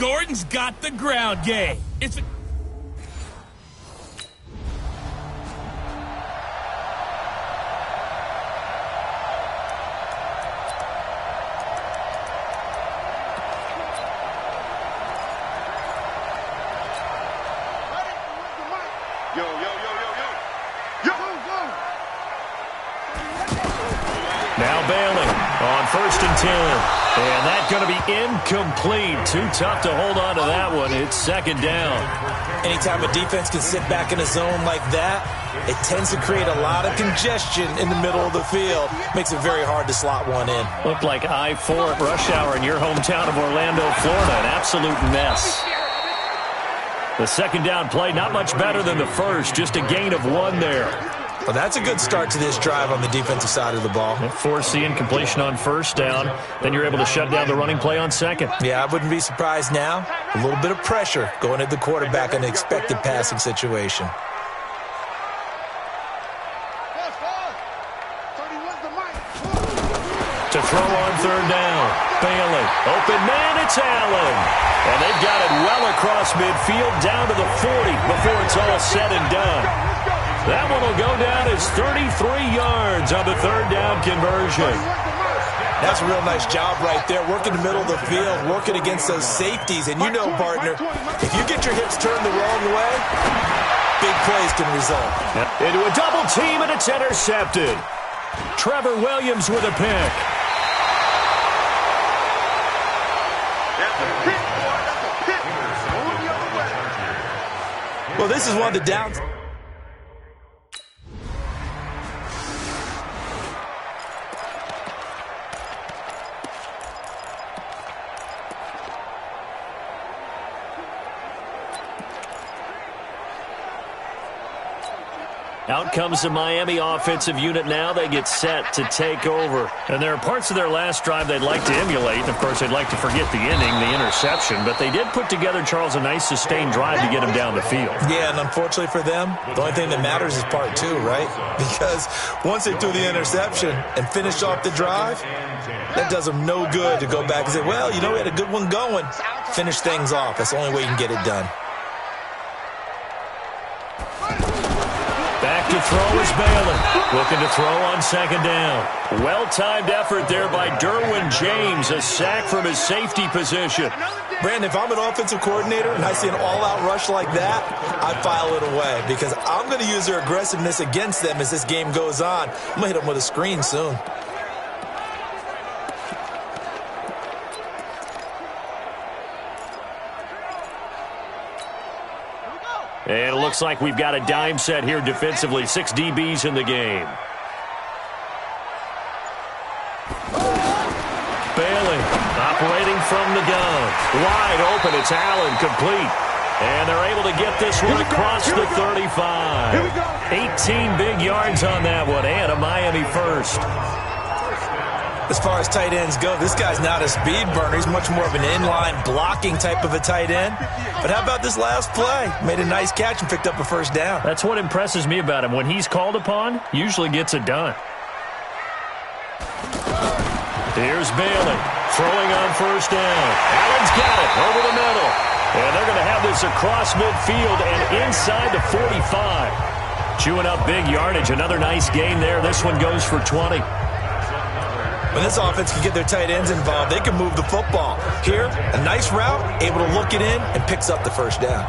Gordon's got the ground game. It's... Now Bailey on 1st and 10. And that's going to be incomplete. Too tough to hold on to that one. It's 2nd down. Anytime a defense can sit back in a zone like that, it tends to create a lot of congestion in the middle of the field. Makes it very hard to slot one in. Looked like I-4 at rush hour in your hometown of Orlando, Florida. An absolute mess. The 2nd down play, not much better than the first. Just a gain of 1 there. Well, that's a good start to this drive on the defensive side of the ball. Forcing incompletion on 1st down. Then you're able to shut down the running play on 2nd. Yeah, I wouldn't be surprised now. A little bit of pressure going at the quarterback in an expected passing situation. To throw on 3rd down. Bailey. Open man, it's Allen. And they've got it well across midfield down to the 40 before it's all said and done. That one will go down as 33 yards on the 3rd down conversion. That's a real nice job right there, working the middle of the field, working against those safeties. And you know, partner, if you get your hips turned the wrong way, big plays can result. Into a double team, and it's intercepted. Trevor Williams with a pick. Well, this is one of the downs. Out comes the Miami offensive unit now. They get set to take over. And there are parts of their last drive they'd like to emulate. And, of course, they'd like to forget the ending, the interception. But they did put together, Charles, a nice sustained drive to get him down the field. Yeah, and unfortunately for them, the only thing that matters is part 2, right? Because once they threw the interception and finished off the drive, that does them no good to go back and say, well, you know, we had a good one going. Finish things off. That's the only way you can get it done. Back to throw is Bailey. Looking to throw on 2nd down. Well-timed effort there by Derwin James. A sack from his safety position. Brandon, if I'm an offensive coordinator and I see an all-out rush like that, I file it away because I'm going to use their aggressiveness against them as this game goes on. I'm going to hit them with a screen soon. And it looks like we've got a dime set here defensively. 6 DBs in the game. Bailey operating from the gun. Wide open. It's Allen complete. And they're able to get this one across the 35. 18 big yards on that one and a Miami first. As far as tight ends go, this guy's not a speed burner. He's much more of an inline blocking type of a tight end. But how about this last play? Made a nice catch and picked up a 1st down. That's what impresses me about him. When he's called upon, usually gets it done. Here's Bailey throwing on 1st down. Allen's got it over the middle. And they're going to have this across midfield and inside the 45. Chewing up big yardage. Another nice gain there. This one goes for 20. When this offense can get their tight ends involved, they can move the football. Here, a nice route, able to look it in, and picks up the 1st down.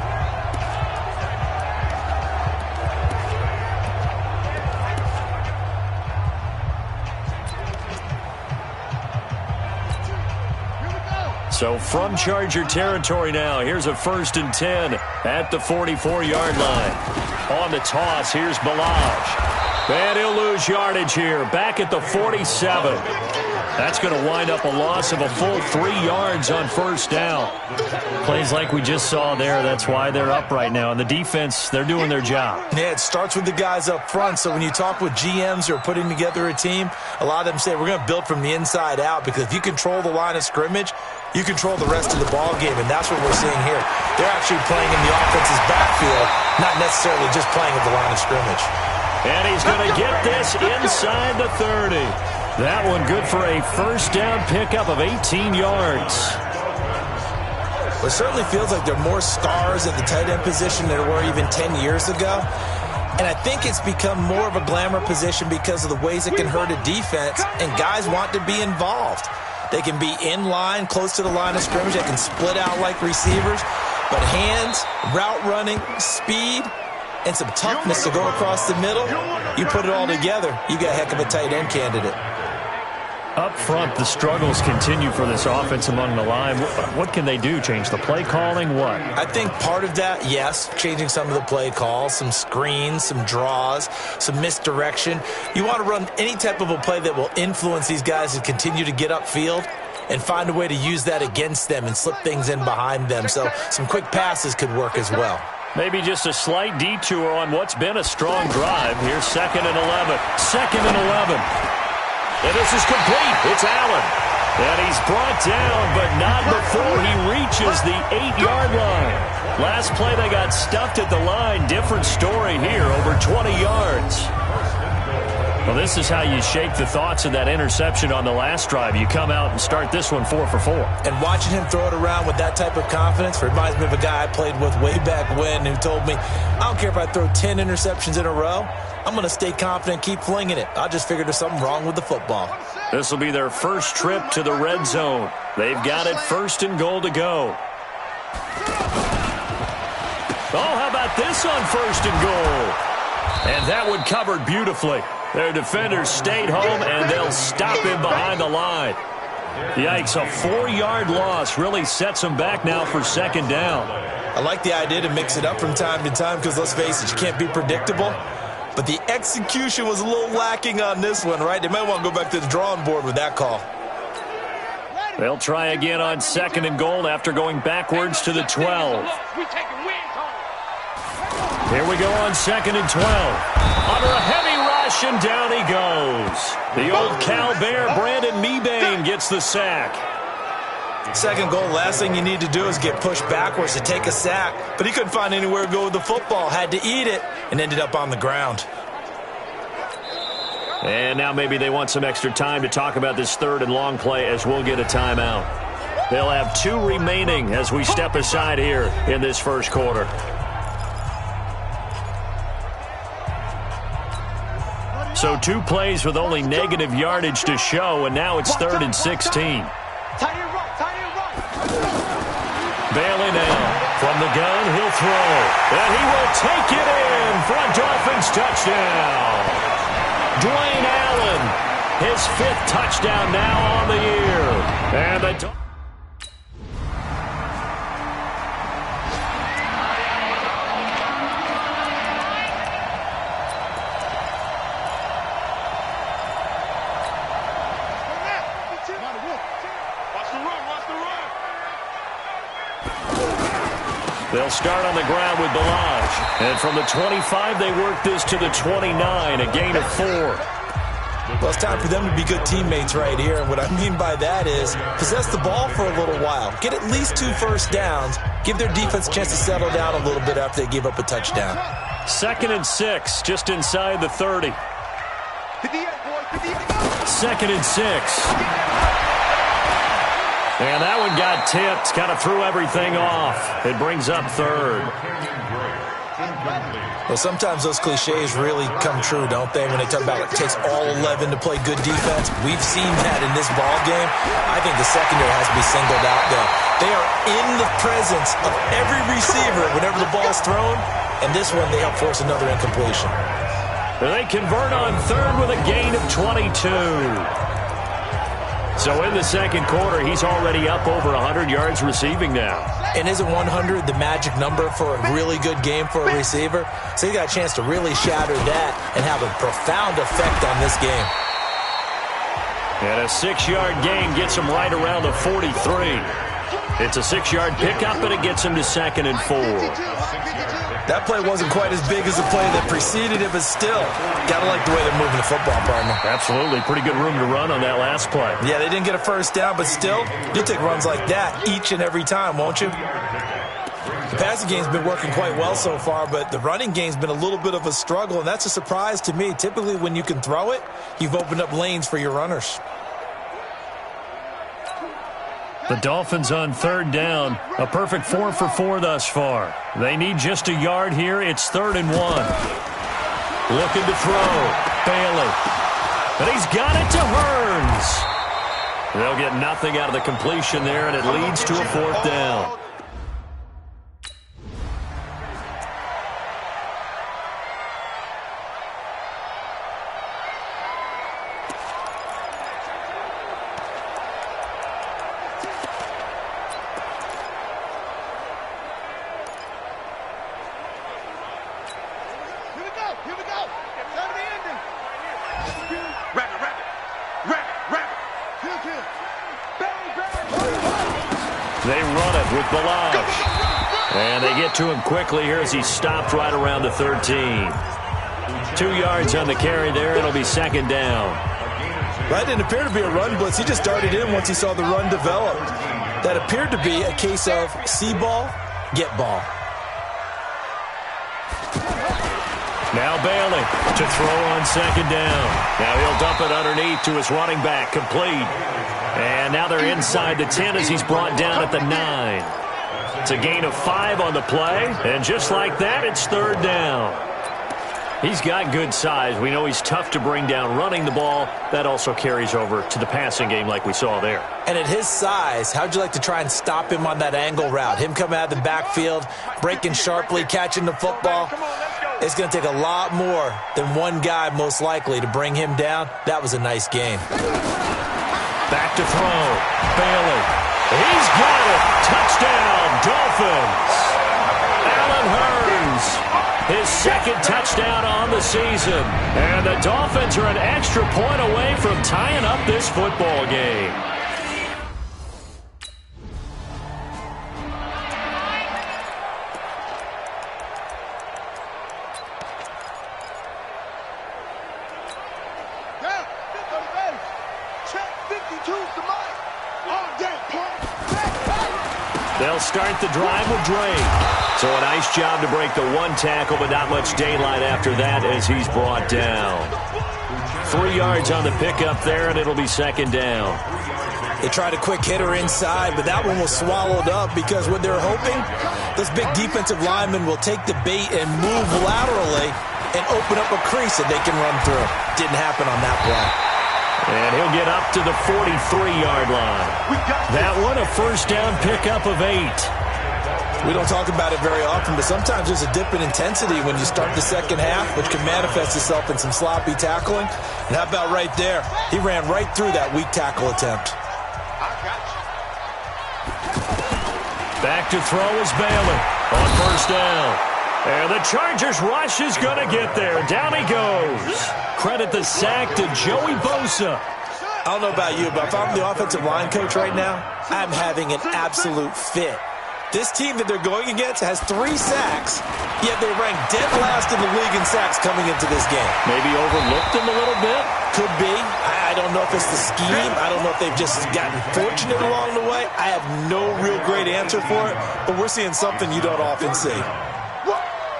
So from Charger territory now, here's a 1st and 10 at the 44-yard line. On the toss, here's Balaj. And he'll lose yardage here, back at the 47. That's going to wind up a loss of a full 3 yards on 1st down. Plays like we just saw there, that's why they're up right now. And the defense, they're doing their job. Yeah, it starts with the guys up front. So when you talk with GMs who are putting together a team, a lot of them say we're going to build from the inside out, because if you control the line of scrimmage, you control the rest of the ball game, and that's what we're seeing here. They're actually playing in the offense's backfield, not necessarily just playing at the line of scrimmage. And he's going to get this inside the 30. That one good for a 1st down pickup of 18 yards. But it certainly feels like there are more stars at the tight end position than there were even 10 years ago. And I think it's become more of a glamour position because of the ways it can hurt a defense, and guys want to be involved. They can be in line, close to the line of scrimmage. They can split out like receivers. But hands, route running, speed, and some toughness to go across the middle, you put it all together, you got a heck of a tight end candidate. Up front, the struggles continue for this offense among the line. What can they do? Change the play calling? What? I think part of that, yes, changing some of the play calls, some screens, some draws, some misdirection. You want to run any type of a play that will influence these guys to continue to get upfield and find a way to use that against them and slip things in behind them. So some quick passes could work as well. Maybe just a slight detour on what's been a strong drive. Here's 2nd and 11. 2nd and 11. And this is complete. It's Allen. And he's brought down, but not before he reaches the 8-yard line. Last play, they got stuffed at the line. Different story here, over 20 yards. Well, this is how you shake the thoughts of that interception on the last drive. You come out and start this one 4 for 4. And watching him throw it around with that type of confidence reminds me of a guy I played with way back when who told me, I don't care if I throw 10 interceptions in a row. I'm going to stay confident, keep flinging it. I just figured there's something wrong with the football. This will be their first trip to the red zone. They've got it 1st and goal to go. Oh, how about this on 1st and goal? And that one covered beautifully. Their defenders stayed home, and they'll stop him behind the line. Yikes, a 4-yard loss really sets them back now for 2nd down. I like the idea to mix it up from time to time because, let's face it, you can't be predictable. But the execution was a little lacking on this one, right? They might want to go back to the drawing board with that call. They'll try again on 2nd and goal after going backwards to the 12. Here we go on 2nd and 12. Under a heavy rush, and down he goes. The old Cal Bear, Brandon Mebane, gets the sack. 2nd goal, last thing you need to do is get pushed backwards to take a sack. But he couldn't find anywhere to go with the football. Had to eat it and ended up on the ground. And now maybe they want some extra time to talk about this 3rd and long play as we'll get a timeout. They'll have 2 remaining as we step aside here in this first quarter. So 2 plays with only negative yardage to show, and now it's 3rd and 16. Bailey now from the gun, he'll throw, and he will take it in for a Dolphins touchdown. Dwayne Allen, his 5th touchdown now on the year. And the They'll start on the ground with Balaj. And from the 25, they work this to the 29, a gain of 4. Well, it's time for them to be good teammates right here. And what I mean by that is possess the ball for a little while. Get at least 2 first downs. Give their defense a chance to settle down a little bit after they give up a touchdown. 2nd and 6, just inside the 30. 2nd and 6. And that one got tipped, kind of threw everything off. It brings up 3rd. Well, sometimes those cliches really come true, don't they? When they talk about it takes all 11 to play good defense. We've seen that in this ball game. I think the secondary has to be singled out, though. They are in the presence of every receiver whenever the ball's thrown, and this one they help force another incompletion. They convert on 3rd with a gain of 22. So in the 2nd quarter, he's already up over 100 yards receiving now. And isn't 100 the magic number for a really good game for a receiver? So he got a chance to really shatter that and have a profound effect on this game. And a 6-yard gain gets him right around the 43. It's a 6-yard pickup, and it gets him to 2nd and 4. That play wasn't quite as big as the play that preceded it, but still, gotta like the way they're moving the football, partner. Absolutely. Pretty good room to run on that last play. Yeah, they didn't get a first down, but still, you'll take runs like that each and every time, won't you? The passing game's been working quite well so far, but the running game's been a little bit of a struggle, and that's a surprise to me. Typically, when you can throw it, you've opened up lanes for your runners. The Dolphins on third down. A perfect 4 for 4 thus far. They need just a yard here. It's 3rd and 1. Looking to throw. Bailey. But he's got it to Hearns. They'll get nothing out of the completion there, and it leads to a 4th down. They run it with Balaj. And they get to him quickly here as he stopped right around the 13. 2 yards on the carry there. It'll be 2nd down. That didn't appear to be a run blitz. He just darted in once he saw the run develop. That appeared to be a case of see ball, get ball. Now Bailey to throw on 2nd down. Now he'll dump it underneath to his running back, complete. And now they're inside the 10 as he's brought down at the 9. It's a gain of 5 on the play, and just like that, it's 3rd down. He's got good size. We know he's tough to bring down running the ball. That also carries over to the passing game like we saw there. And at his size, how'd you like to try and stop him on that angle route? Him coming out of the backfield, breaking sharply, catching the football. It's going to take a lot more than one guy, most likely, to bring him down. That was a nice game. Back to throw. Bailey. He's got it. Touchdown, Dolphins. Allen Hearns. His 2nd touchdown on the season. And the Dolphins are an extra point away from tying up this football game. They'll start the drive with Drake. So a nice job to break the 1 tackle, but not much daylight after that as he's brought down. 3 yards on the pickup there, and it'll be 2nd down. They tried a quick hitter inside, but that one was swallowed up because what they're hoping, this big defensive lineman will take the bait and move laterally and open up a crease that they can run through. Didn't happen on that play. And he'll get up to the 43-yard line. That one, a 1st down pickup of 8. We don't talk about it very often, but sometimes there's a dip in intensity when you start the 2nd half, which can manifest itself in some sloppy tackling. And how about right there? He ran right through that weak tackle attempt. Back to throw is Bailey on 1st down. And the Chargers rush is going to get there. Down he goes. Credit the sack to Joey Bosa. I don't know about you, but if I'm the offensive line coach right now, I'm having an absolute fit. This team that they're going against has 3 sacks, yet they rank dead last in the league in sacks coming into this game. Maybe overlooked them a little bit? Could be. I don't know if it's the scheme. I don't know if they've just gotten fortunate along the way. I have no real great answer for it, but we're seeing something you don't often see.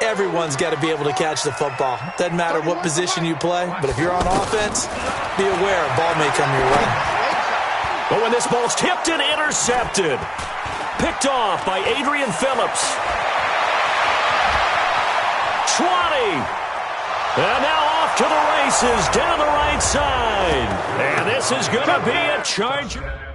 Everyone's got to be able to catch the football. Doesn't matter what position you play, but if you're on offense, be aware a ball may come your way. But when this ball's tipped and intercepted, picked off by Adrian Phillips. 20. And now off to the races down the right side. And this is going to be a Charger.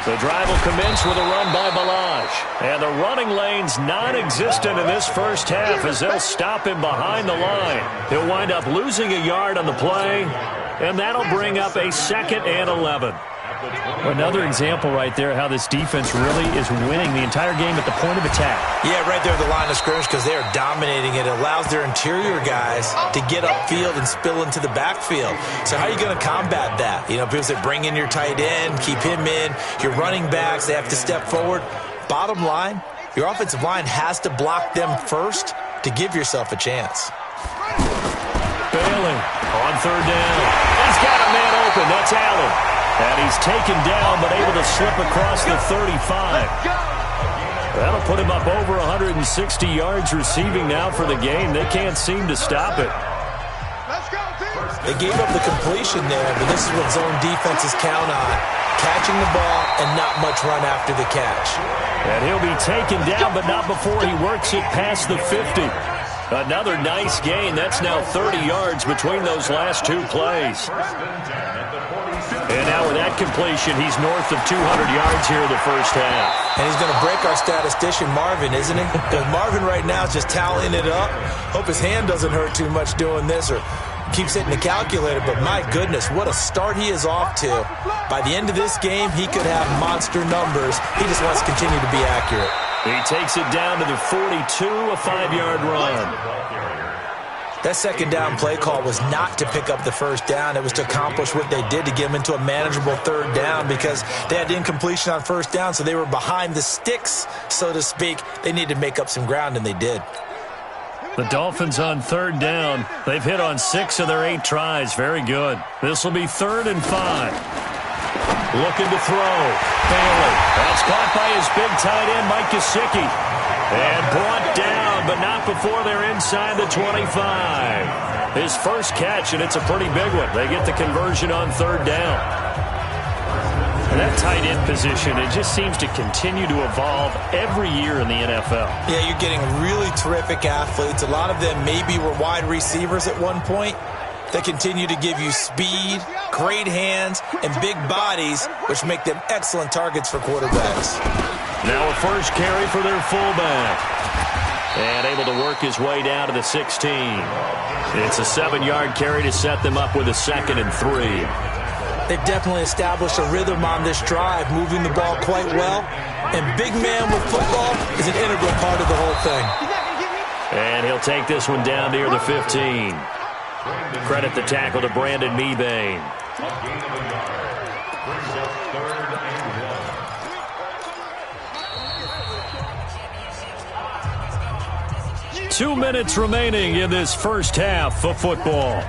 The drive will commence with a run by Balaj. And the running lane's non-existent in this 1st half as they'll stop him behind the line. He'll wind up losing a yard on the play, and that'll bring up a 2nd and 11. Another example right there how this defense really is winning the entire game at the point of attack. Yeah, right there at the line of scrimmage because they are dominating it. It allows their interior guys to get upfield and spill into the backfield. So how are you going to combat that? You know, people say bring in your tight end, keep him in. Your running backs, they have to step forward. Bottom line, your offensive line has to block them first to give yourself a chance. Bailey on 3rd down. He's got a man open. That's Allen. And he's taken down, but able to slip across the 35. That'll put him up over 160 yards receiving now for the game. They can't seem to stop it. They gave up the completion there, but this is what zone defenses count on. Catching the ball and not much run after the catch. And he'll be taken down, but not before he works it past the 50. Another nice gain. That's now 30 yards between those last two plays. And now with that completion, he's north of 200 yards here in the first half. And he's going to break our statistician, Marvin, isn't he? Because Marvin right now is just tallying it up. Hope his hand doesn't hurt too much doing this or keeps hitting the calculator. But my goodness, what a start he is off to. By the end of this game, he could have monster numbers. He just wants to continue to be accurate. He takes it down to the 42, a 5-yard run. That second down play call was not to pick up the first down. It was to accomplish what they did to get them into a manageable third down because they had incompletion on first down, so they were behind the sticks, so to speak. They needed to make up some ground, and they did. The Dolphins on third down. They've hit on 6 of their 8 tries. Very good. This will be 3rd and 5. Looking to throw. Bailey. That's caught by his big tight end, Mike Gesicki. And brought down, but not before they're inside the 25. His first catch, and it's a pretty big one. They get the conversion on third down. And that tight end position, it just seems to continue to evolve every year in the NFL. Yeah, you're getting really terrific athletes. A lot of them maybe were wide receivers at one point. They continue to give you speed, great hands, and big bodies, which make them excellent targets for quarterbacks. Now a first carry for their fullback. And able to work his way down to the 16. It's a 7-yard carry to set them up with a 2nd and 3. They've definitely established a rhythm on this drive, moving the ball quite well. And big man with football is an integral part of the whole thing. And he'll take this one down near the 15. Credit the tackle to Brandon Mebane. 2 minutes remaining in this first half of football.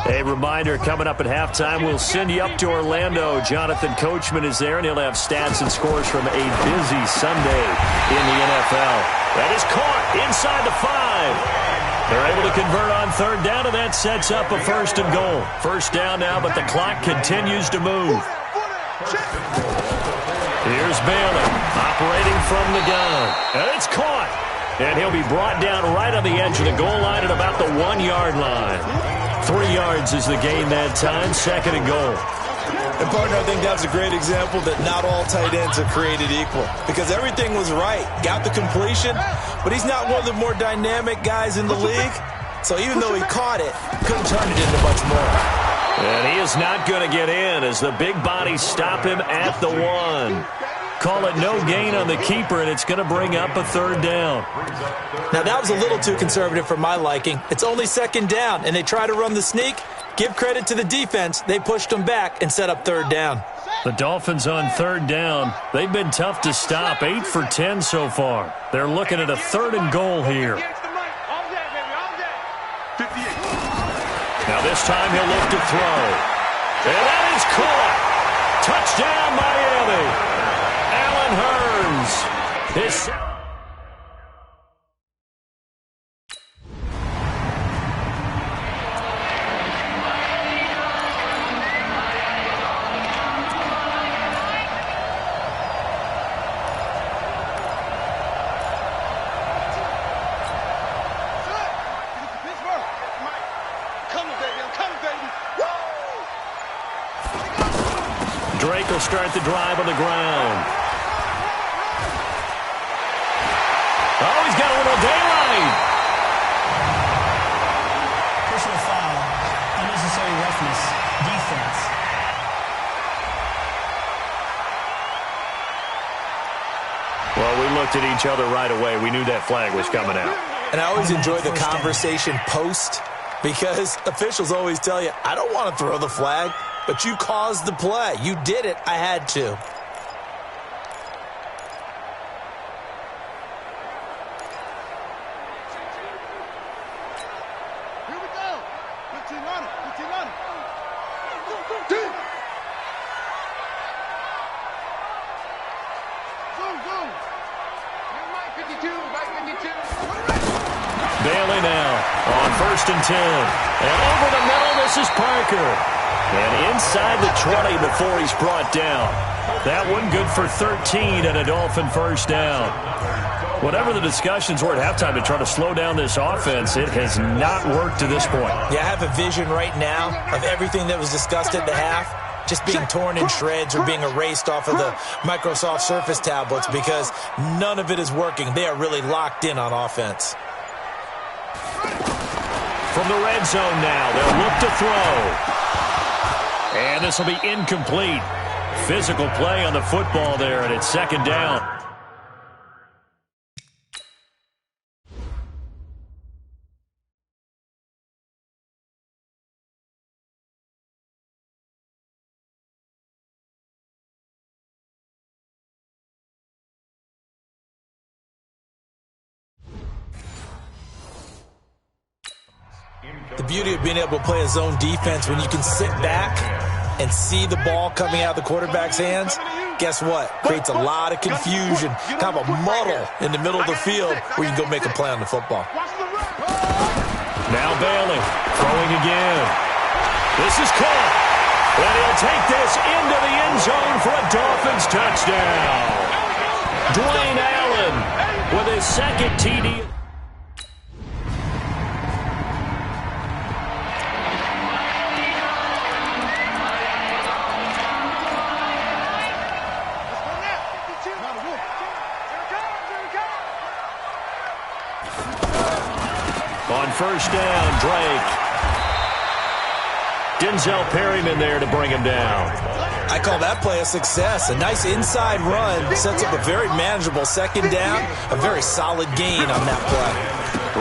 A reminder, coming up at halftime, we'll send you up to Orlando. Jonathan Coachman is there, and he'll have stats and scores from a busy Sunday in the NFL. That is caught inside the 5. They're able to convert on third down, and that sets up a 1st and goal. First down now, but the clock continues to move. Here's Bailey, operating from the gun. And it's caught. And he'll be brought down right on the edge of the goal line at about the 1-yard line. 3 yards is the gain that time, 2nd and goal. And, partner, I think that's a great example that not all tight ends are created equal because everything was right. Got the completion, but he's not one of the more dynamic guys in the league. So even though he caught it, couldn't turn it into much more. And he is not going to get in as the big bodies stop him at the 1. Call it no gain on the keeper, and it's going to bring up a 3rd down. Now, that was a little too conservative for my liking. It's only 2nd down, and they try to run the sneak. Give credit to the defense. They pushed them back and set up 3rd down. The Dolphins on 3rd down. They've been tough to stop, 8 for 10 so far. They're looking at a 3rd and goal here. Now this time he'll look to throw. And that is caught. Touchdown, Miami. Allen Hurns. His... Drake will start the drive on the ground. Oh, he's got a little daylight. Personal foul. Unnecessary roughness. Defense. Well, we looked at each other right away. We knew that flag was coming out. And I always enjoy the conversation post because officials always tell you, I don't want to throw the flag. But you caused the play. You did it. I had to. Bailey now on 1st and 10. And over the middle, this is Parker. And inside the 20 before he's brought down. That one good for 13 and a Dolphin first down. Whatever the discussions were at halftime to try to slow down this offense, it has not worked to this point. Yeah, I have a vision right now of everything that was discussed at the half just being torn in shreds or being erased off of the Microsoft Surface tablets because none of it is working. They are really locked in on offense. From the red zone now, they'll look to throw. And this will be incomplete. Physical play on the football there, and it's 2nd down. The beauty of being able to play a zone defense when you can sit back and see the ball coming out of the quarterback's hands, guess what? Creates a lot of confusion, kind of a muddle in the middle of the field where you can go make a play on the football. Now Bailey throwing again. This is caught. And he'll take this into the end zone for a Dolphins touchdown. Dwayne Allen with his 2nd TD. On 1st down, Drake. Denzel Perryman there to bring him down. I call that play a success. A nice inside run sets up a very manageable 2nd down. A very solid gain on that play.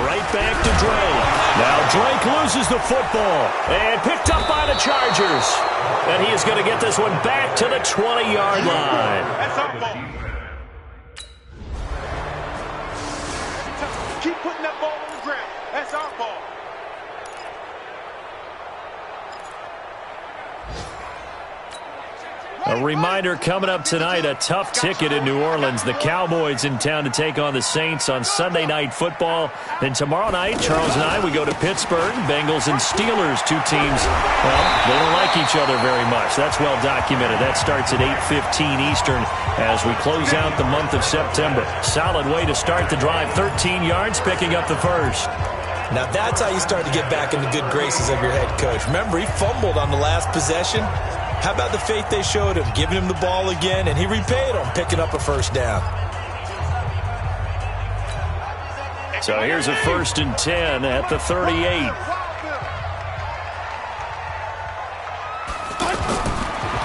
Right back to Drake. Now Drake loses the football and picked up by the Chargers. And he is going to get this one back to the 20-yard line. Keep putting that ball on the ground. That's our ball. A reminder coming up tonight, a tough ticket in New Orleans. The Cowboys in town to take on the Saints on Sunday Night Football. Then tomorrow night, Charles and I, we go to Pittsburgh. Bengals and Steelers, two teams, well, they don't like each other very much. That's well documented. That starts at 8:15 Eastern as we close out the month of September. Solid way to start the drive. 13 yards, picking up the first. Now that's how you start to get back in the good graces of your head coach. Remember, he fumbled on the last possession. How about the faith they showed him, giving him the ball again, and he repaid them, picking up a 1st down. So here's a 1st and 10 at the 38.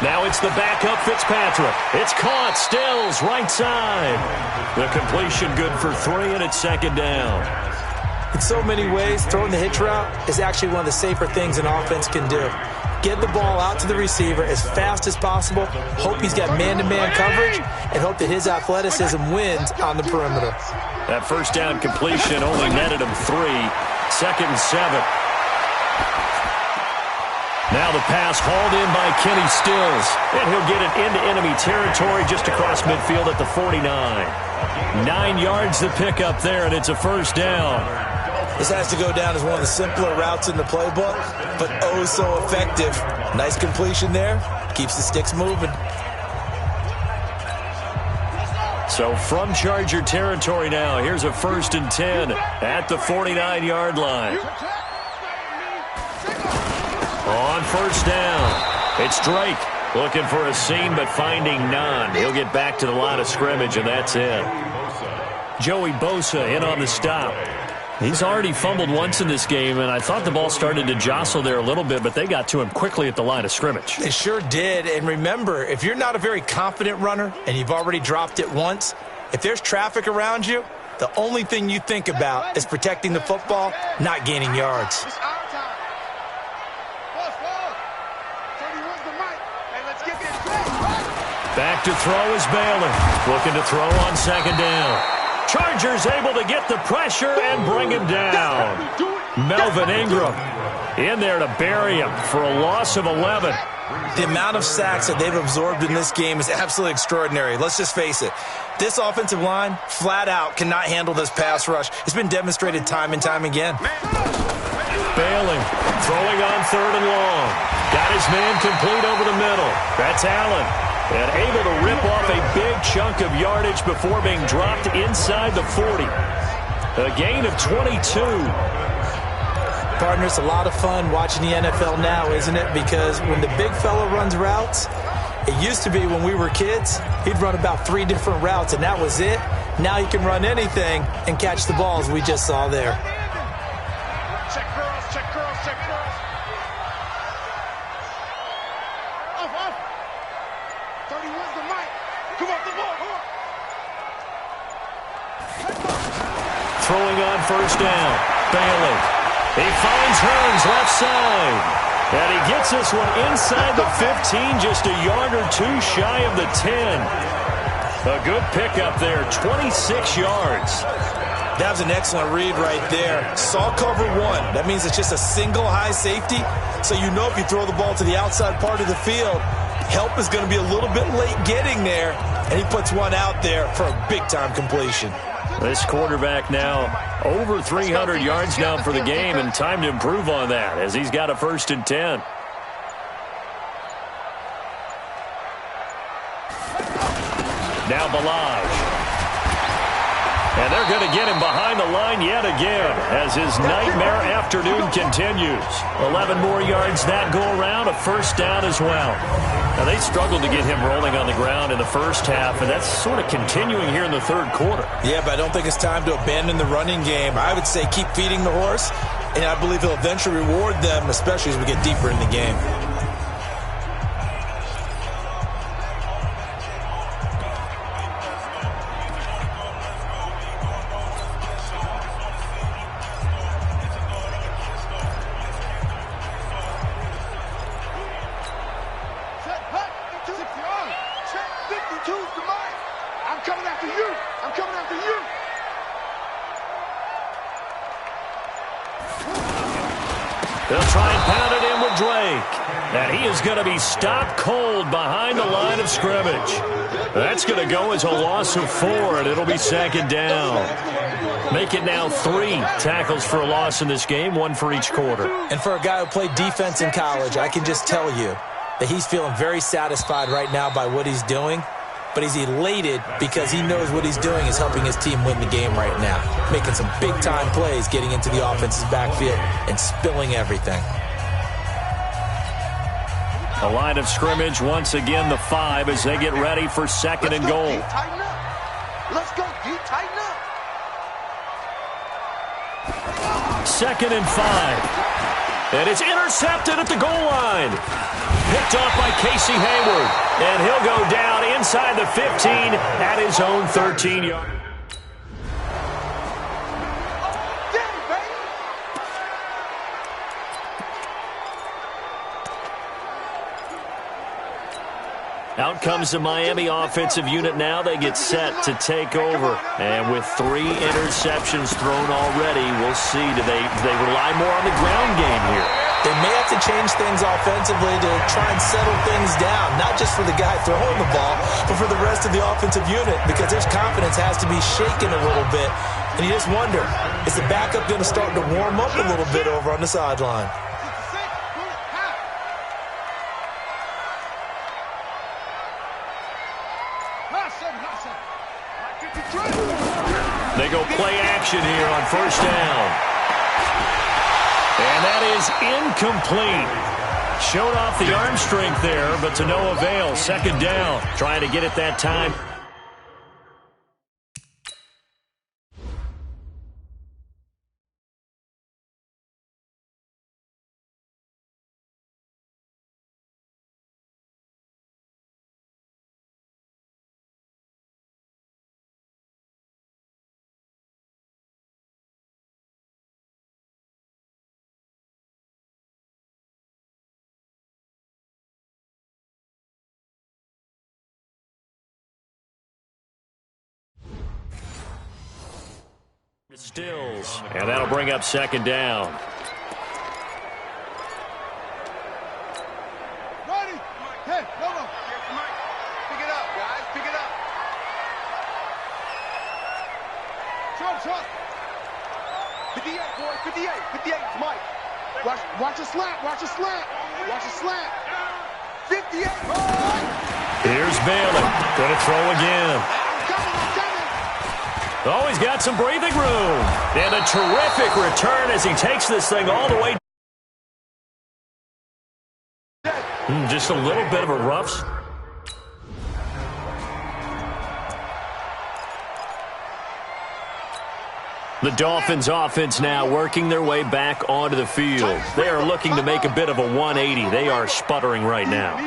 Now it's the backup Fitzpatrick. It's caught, Stills, right side. The completion good for 3, and it's 2nd down. In so many ways, throwing the hitch route is actually one of the safer things an offense can do. Get the ball out to the receiver as fast as possible, hope he's got man-to-man coverage, and hope that his athleticism wins on the perimeter. That 1st down completion only netted him 3. 2nd and 7. Now the pass hauled in by Kenny Stills, and he'll get it into enemy territory just across midfield at the 49. 9 yards to pick up there, and it's a 1st down. This has to go down as one of the simpler routes in the playbook, but oh so effective. Nice completion there. Keeps the sticks moving. So from Charger territory now, here's a 1st and 10 at the 49-yard line. On 1st down, it's Drake looking for a seam but finding none. He'll get back to the line of scrimmage, and that's it. Joey Bosa in on the stop. He's already fumbled once in this game, and I thought the ball started to jostle there a little bit, but they got to him quickly at the line of scrimmage. They sure did, and remember, if you're not a very confident runner and you've already dropped it once, if there's traffic around you, the only thing you think about is protecting the football, not gaining yards. Back to throw is Bailey, looking to throw on 2nd down. Chargers able to get the pressure and bring him down. Melvin Ingram in there to bury him for a loss of 11. The amount of sacks that they've absorbed in this game is absolutely extraordinary. Let's just face it. This offensive line, flat out, cannot handle this pass rush. It's been demonstrated time and time again. Bailing, throwing on 3rd and long. Got his man complete over the middle. That's Allen. And able to rip off a big chunk of yardage before being dropped inside the 40. A gain of 22. Partner, it's a lot of fun watching the NFL now, isn't it? Because when the big fella runs routes, it used to be when we were kids, he'd run about 3 different routes, and that was it. Now he can run anything and catch the balls we just saw there. Check girls, check girls, check girls. Off. 31's the mic. Come off the ball. Throwing on 1st down. Bailey. He finds Hearns left side. And he gets this one inside the 15, just a yard or 2 shy of the 10. A good pickup there, 26 yards. That was an excellent read right there. Saw cover 1. That means it's just a single high safety. So you know if you throw the ball to the outside part of the field, help is going to be a little bit late getting there. And he puts one out there for a big-time completion. This quarterback now over 300 yards now for the game, and time to improve on that as he's got a 1st and 10. Now Balaj. And they're going to get him behind the line yet again as his nightmare afternoon continues. 11 more yards that go around, a 1st down as well. Now, they struggled to get him rolling on the ground in the 1st half, and that's sort of continuing here in the 3rd quarter. Yeah, but I don't think it's time to abandon the running game. I would say keep feeding the horse, and I believe he'll eventually reward them, especially as we get deeper in the game. They'll try and pound it in with Drake. And he is going to be stopped cold behind the line of scrimmage. That's going to go as a loss of 4, and it'll be 2nd down. Make it now 3 tackles for a loss in this game, 1 for each quarter. And for a guy who played defense in college, I can just tell you that he's feeling very satisfied right now by what he's doing. But he's elated because he knows what he's doing is helping his team win the game right now. Making some big-time plays, getting into the offense's backfield, and spilling everything. A line of scrimmage, once again, the 5 as they get ready for 2nd and goal. Let's go, D, tighten up. 2nd and 5. And it's intercepted at the goal line. Picked off by Casey Hayward. And he'll go down inside the 15 at his own 13-yard. Out comes the Miami offensive unit now. They get set to take over. And with 3 interceptions thrown already, we'll see. Do they rely more on the ground game here? They may have to change things offensively to try and settle things down, not just for the guy throwing the ball, but for the rest of the offensive unit, because their confidence has to be shaken a little bit. And you just wonder, is the backup going to start to warm up a little bit over on the sideline? They go play action here on 1st down. And that is incomplete. Showed off the arm strength there, but to no avail. 2nd down. Trying to get it that time. Stills, and that'll bring up 2nd down. Ready. Trust. 58, boy. 58. 58 is Mike. Watch a slant. Watch a slant. Watch a slant. 58. Oh! Here's Bailey. Going to throw again. I'm coming. Oh, he's got some breathing room. And a terrific return as he takes this thing all the way. Just a little bit of a rough. The Dolphins offense now working their way back onto the field. They are looking to make a bit of a 180. They are sputtering right now.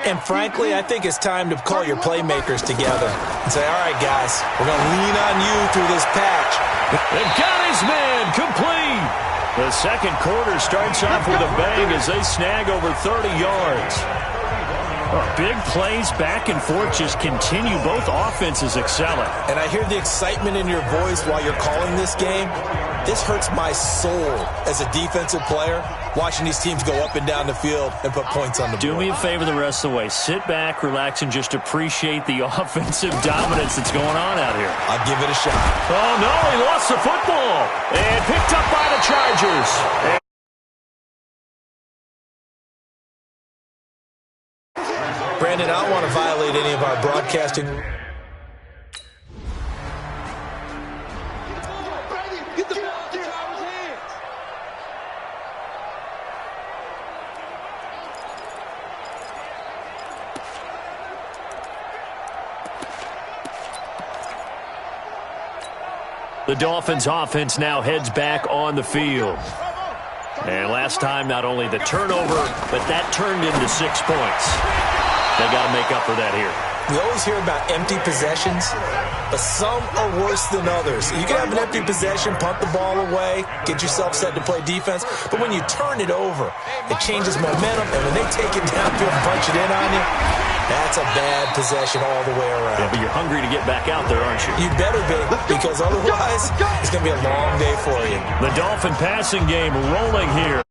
And frankly, I think it's time to call your playmakers together and say, all right, guys, we're going to lean on you through this patch. They've got his man complete. The second quarter starts off with a bang as they snag over 30 yards. Big plays back and forth just continue. Both offenses excelling. And I hear the excitement in your voice while you're calling this game. This hurts my soul as a defensive player, watching these teams go up and down the field and put points on the board. Do me a favor the rest of the way. Sit back, relax, and just appreciate the offensive dominance that's going on out here. I'll give it a shot. Oh, no, he lost the football. And picked up by the Chargers. Brandon, I don't want to violate any of our broadcasting. Get the ball out of his hands. The Dolphins offense now heads back on the field. And last time, not only the turnover, but that turned into 6 points. They got to make up for that here. We always hear about empty possessions, but some are worse than others. You can have an empty possession, punt the ball away, get yourself set to play defense, but when you turn it over, it changes momentum, and when they take it downfield and punch it in on you, that's a bad possession all the way around. Yeah, but you're hungry to get back out there, aren't you? You better be, because otherwise, it's going to be a long day for you. The Dolphin passing game rolling here.